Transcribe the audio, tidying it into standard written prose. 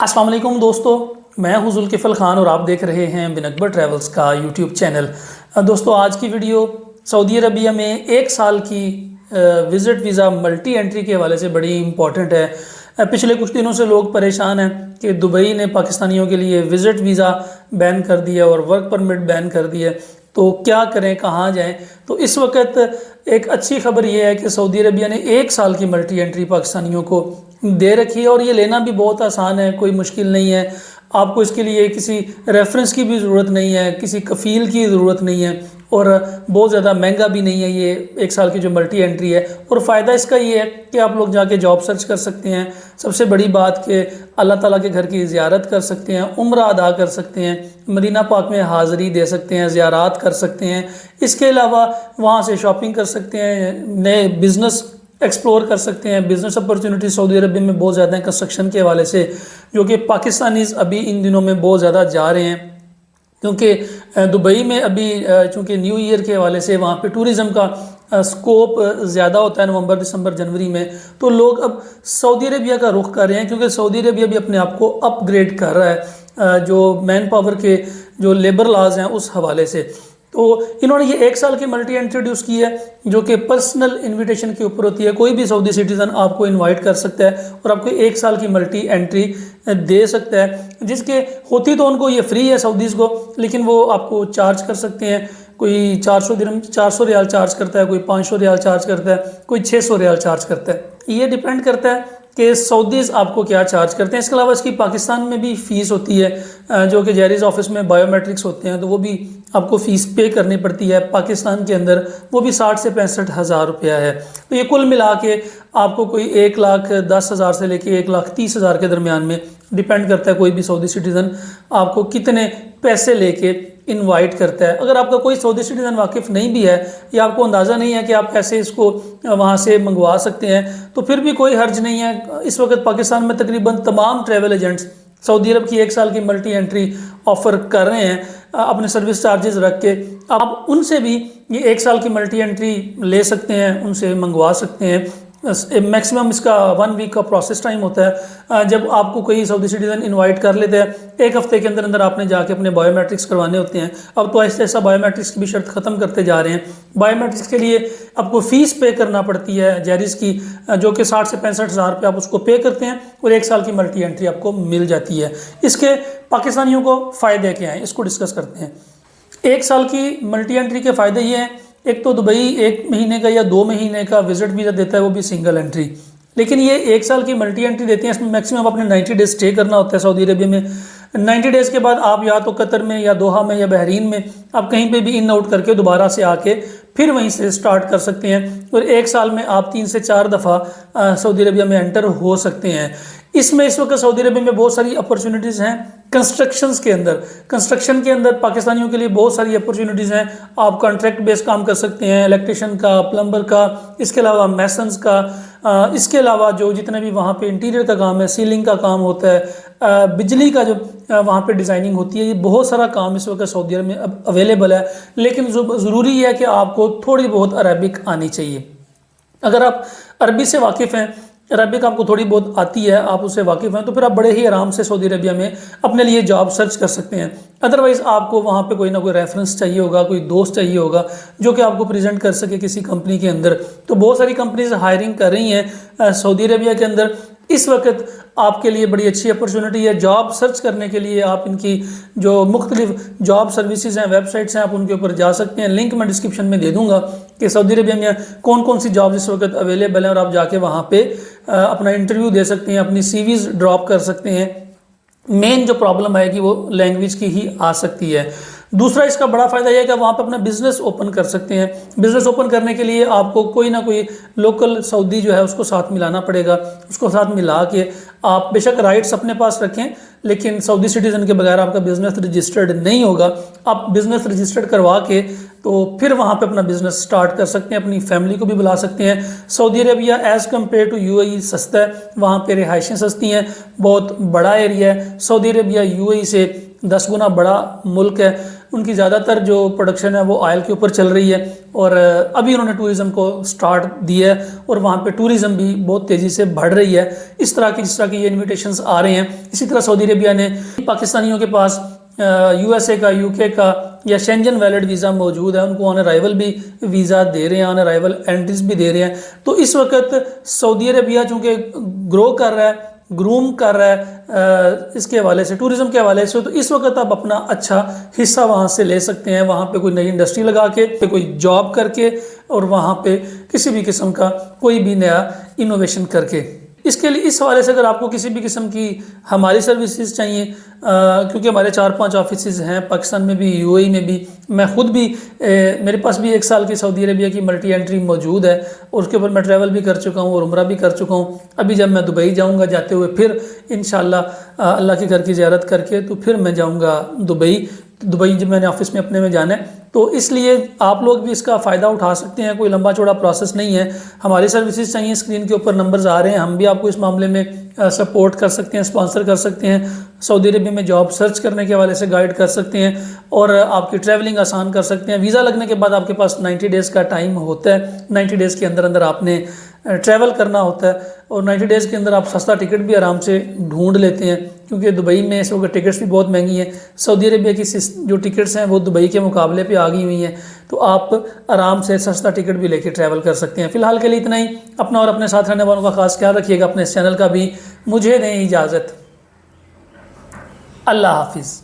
अस्सलाम वालेकुम दोस्तों, मैं हूं जुल्किफल खान और आप देख रहे हैं बिन अकबर ट्रैवल्स का यूट्यूब चैनल। दोस्तों, आज की वीडियो सऊदी अरबिया में एक साल की विज़िट वीज़ा मल्टी एंट्री के हवाले से बड़ी इंपॉर्टेंट है। पिछले कुछ दिनों से लोग परेशान हैं कि दुबई ने पाकिस्तानियों के लिए विज़िट वीज़ा बैन कर दिया और वर्क परमिट बैन कर दिया, तो क्या करें, कहाँ जाएं। तो इस वक्त एक अच्छी खबर ये है कि सऊदी अरबिया ने एक साल की मल्टी एंट्री पाकिस्तानियों को दे रखी है और ये लेना भी बहुत आसान है, कोई मुश्किल नहीं है। आपको इसके लिए किसी रेफरेंस की भी ज़रूरत नहीं है, किसी कफ़ील की ज़रूरत नहीं है और बहुत ज़्यादा महंगा भी नहीं है ये एक साल की जो मल्टी एंट्री है। और फ़ायदा इसका ये है कि आप लोग जाके जॉब सर्च कर सकते हैं। सबसे बड़ी बात कि अल्लाह ताला के घर की ज़ियारत कर सकते हैं, उम्रा अदा कर सकते हैं, मदीना पाक में हाज़री दे सकते हैं, ज़ियारत कर सकते हैं। इसके अलावा वहाँ से शॉपिंग कर सकते हैं, नए बिज़नेस एक्सप्लोर कर सकते हैं। बिज़नेस अपॉर्चुनिटी सऊदी अरबिया में बहुत ज़्यादा है कंस्ट्रक्शन के हवाले से, जो कि पाकिस्तानीज़ अभी इन दिनों में बहुत ज़्यादा जा रहे हैं, क्योंकि दुबई में अभी चूँकि न्यू ईयर के हवाले से वहाँ पे टूरिज़्म का स्कोप ज़्यादा होता है नवंबर, दिसंबर, जनवरी में। तो लोग अब सऊदी अरबिया का रुख कर रहे हैं, क्योंकि सऊदी अरबिया भी अपने आप को अपग्रेड कर रहा है जो मैन पावर के जो लेबर लॉज हैं उस हवाले से। तो इन्होंने ये एक साल की मल्टी इंट्रोड्यूस की है, जो कि पर्सनल इनविटेशन के ऊपर होती है। कोई भी सऊदी सिटीज़न आपको इनवाइट कर सकता है और आपको एक साल की मल्टी एंट्री दे सकता है, जिसके होती तो उनको ये फ्री है सऊदीज़ को, लेकिन वो आपको चार्ज कर सकते हैं। कोई 400 रियाल चार्ज करता है, कोई 500 रियाल चार्ज करता है, कोई 600 रियाल चार्ज करता है। ये डिपेंड करता है कि सऊदीज़ आपको क्या चार्ज करते हैं। इसके अलावा इसकी पाकिस्तान में भी फ़ीस होती है, जो कि जैरिस ऑफिस में बायोमेट्रिक्स होते हैं, तो वो भी आपको फ़ीस पे करनी पड़ती है पाकिस्तान के अंदर, वो भी 60 से 65 हज़ार रुपया है। तो ये कुल मिला के आपको कोई 1,10,000 से लेके 1,30,000 के दरमियान में डिपेंड करता है कोई भी सऊदी सिटीज़न आपको कितने पैसे लेके इनवाइट करता है। अगर आपका कोई सऊदी सिटीज़न वाकिफ़ नहीं भी है या आपको अंदाज़ा नहीं है कि आप कैसे इसको वहाँ से मंगवा सकते हैं, तो फिर भी कोई हर्ज नहीं है। इस वक्त पाकिस्तान में तकरीबन तमाम ट्रैवल एजेंट्स सऊदी अरब की एक साल की मल्टी एंट्री ऑफ़र कर रहे हैं अपने सर्विस चार्जेस रख के। आप उनसे भी ये एक साल की मल्टी एंट्री ले सकते हैं, उनसे मंगवा सकते हैं। मैक्सिमम इसका 1 वीक का प्रोसेस टाइम होता है। जब आपको कोई सऊदी सिटीज़न इनवाइट कर लेते हैं, एक हफ्ते के अंदर अंदर आपने जाके अपने बायोमेट्रिक्स करवाने होते हैं। अब तो ऐसा बायोमेट्रिक्स की भी शर्त ख़त्म करते जा रहे हैं। बायोमेट्रिक्स के लिए आपको फ़ीस पे करना पड़ती है जैरिस की, जो कि 60 से 65 हज़ार रुपये आप उसको पे करते हैं और एक साल की मल्टी एंट्री आपको मिल जाती है। इसके पाकिस्तानियों को फ़ायदे क्या हैं, इसको डिस्कस करते हैं। एक साल की मल्टी एंट्री के फ़ायदे ये हैं, एक तो दुबई 1 महीने का या 2 महीने का विजिट वीज़ा देता है, वो भी सिंगल एंट्री। लेकिन ये एक साल की मल्टी एंट्री देते हैं, इसमें मैक्सिमम आपने 90 डेज स्टे करना होता है सऊदी अरबिया में। 90 डेज़ के बाद आप या तो कतर में या दोहा में या बहरीन में आप कहीं पे भी इन आउट करके दोबारा से आके फिर वहीं से स्टार्ट कर सकते हैं। और एक साल में आप 3 से 4 दफ़ा सऊदी अरबिया में एंटर हो सकते हैं। इसमें इस वक्त सऊदी अरबिया में बहुत सारी अपॉर्चुनिटीज़ हैं कंस्ट्रक्शंस के अंदर। कंस्ट्रक्शन के अंदर पाकिस्तानियों के लिए बहुत सारी अपॉर्चुनिटीज़ हैं। आप कॉन्ट्रैक्ट बेस काम कर सकते हैं, इलेक्ट्रिशियन का, प्लम्बर का, इसके अलावा मैसन्स का, इसके अलावा जो जितने भी वहाँ पे इंटीरियर का काम है, सीलिंग का काम होता है, बिजली का जो वहाँ पे डिज़ाइनिंग होती है, ये बहुत सारा काम इस वक्त सऊदी अरब में अवेलेबल है। लेकिन ज़रूरी है कि आपको थोड़ी बहुत अरबिक आनी चाहिए। अगर आप अरबी से वाकिफ़ हैं, अरबिक आपको थोड़ी बहुत आती है, आप उससे वाकिफ़ हैं, तो फिर आप बड़े ही आराम से सऊदी अरबिया में अपने लिए जॉब सर्च कर सकते हैं। अदरवाइज़ आपको वहाँ पे कोई ना कोई रेफरेंस चाहिए होगा, कोई दोस्त चाहिए होगा जो कि आपको प्रेजेंट कर सके किसी कंपनी के अंदर। तो बहुत सारी कंपनीज हायरिंग कर रही हैं सऊदी अरबिया के अंदर। इस वक्त आपके लिए बड़ी अच्छी अपॉर्चुनिटी है जॉब सर्च करने के लिए। आप इनकी जो मुख्तलिफ जॉब सर्विसेज हैं, वेबसाइट्स हैं, आप उनके ऊपर जा सकते हैं। लिंक मैं डिस्क्रिप्शन में दे दूंगा कि सऊदी अरबिया में कौन कौन सी जॉब इस वक्त अवेलेबल हैं, और आप जाके वहाँ पे अपना इंटरव्यू दे सकते हैं, अपनी सीवीज़ ड्रॉप कर सकते हैं। मेन जो प्रॉब्लम आएगी वो लैंग्वेज की ही आ सकती है। दूसरा इसका बड़ा फ़ायदा यह है कि वहाँ पर अपना बिज़नेस ओपन कर सकते हैं। बिज़नेस ओपन करने के लिए आपको कोई ना कोई लोकल सऊदी जो है उसको साथ मिलाना पड़ेगा। उसको साथ मिला के आप बेशक राइट्स अपने पास रखें, लेकिन सऊदी सिटीज़न के बगैर आपका बिज़नेस रजिस्टर्ड नहीं होगा। आप बिज़नेस रजिस्टर्ड करवा के तो फिर वहाँ पे अपना बिज़नेस स्टार्ट कर सकते हैं, अपनी फैमिली को भी बुला सकते हैं। Saudi Arabia as compare to UAE सस्ता है, वहाँ पे रिहाइशें सस्ती हैं, बहुत बड़ा एरिया है। सऊदी अरबिया यूएई से 10 गुना बड़ा मुल्क है। ان کی زیادہ تر جو پروڈکشن ہے وہ آئل کے اوپر چل رہی ہے، اور ابھی انہوں نے ٹورزم کو سٹارٹ دیا ہے اور وہاں پہ ٹورزم بھی بہت تیزی سے بڑھ رہی ہے۔ اس طرح کی جس طرح کی یہ انویٹیشنز آ رہے ہیں، اسی طرح سعودی عربیہ نے پاکستانیوں کے پاس یو ایس اے کا، یو کے کا یا شینجن ویلڈ ویزا موجود ہے، ان کو آن ارائیول بھی ویزا دے رہے ہیں، آن ارائیول انٹریز بھی دے رہے ہیں۔ تو اس وقت سعودی عربیہ چونکہ گرو کر رہا ہے، گروم کر رہا ہے اس کے حوالے سے، ٹورزم کے حوالے سے، تو اس وقت آپ اپنا اچھا حصہ وہاں سے لے سکتے ہیں، وہاں پہ کوئی نئی انڈسٹری لگا کے، کوئی جاب کر کے، اور وہاں پہ کسی بھی قسم کا کوئی بھی نیا انوویشن کر کے۔ اس کے لیے اس حوالے سے اگر آپ کو کسی بھی قسم کی ہماری سروسز چاہیے، کیونکہ ہمارے 4-5 آفیسز ہیں پاکستان میں بھی، یو اے ای میں بھی، میں خود بھی میرے پاس بھی 1 سال کی سعودی عربیہ کی ملٹی انٹری موجود ہے، اور اس کے اوپر میں ٹریول بھی کر چکا ہوں اور عمرہ بھی کر چکا ہوں۔ ابھی جب میں دبئی جاؤں گا جاتے ہوئے، پھر انشاءاللہ اللہ کے گھر کی زیارت کر کے تو پھر میں جاؤں گا دبئی جب میں نے آفس میں اپنے میں جانا ہے، تو اس لیے آپ لوگ بھی اس کا فائدہ اٹھا سکتے ہیں، کوئی لمبا چوڑا پروسیس نہیں ہے۔ ہماری سروسز چاہیے، اسکرین کے اوپر نمبرز آ رہے ہیں، ہم بھی آپ کو اس معاملے میں سپورٹ کر سکتے ہیں، اسپانسر کر سکتے ہیں، سعودی عربیہ میں جاب سرچ کرنے کے حوالے سے گائیڈ کر سکتے ہیں، اور آپ کی ٹریولنگ آسان کر سکتے ہیں۔ ویزا لگنے کے بعد آپ کے پاس 90 ڈیز کا ٹائم ہوتا ہے، 90 ڈیز کے اندر اندر آپ نے ٹریول کرنا ہوتا ہے، اور 90 ڈیز کے اندر آپ سستا ٹکٹ بھی آرام سے ڈھونڈ لیتے ہیں، کیونکہ دبئی میں اس وقت ٹکٹس بھی بہت مہنگی ہیں۔ سعودی عربیہ کی جو ٹکٹس ہیں وہ دبئی کے مقابلے پہ آ گئی ہوئی ہیں، تو آپ آرام سے سستا ٹکٹ بھی لے کے ٹریول کر سکتے ہیں۔ فی الحال کے لیے اتنا ہی، اپنا اور اپنے ساتھ رہنے والوں کا خاص خیال رکھیے گا، اپنے اس چینل کا بھی۔ مجھے دیں اجازت، اللہ حافظ۔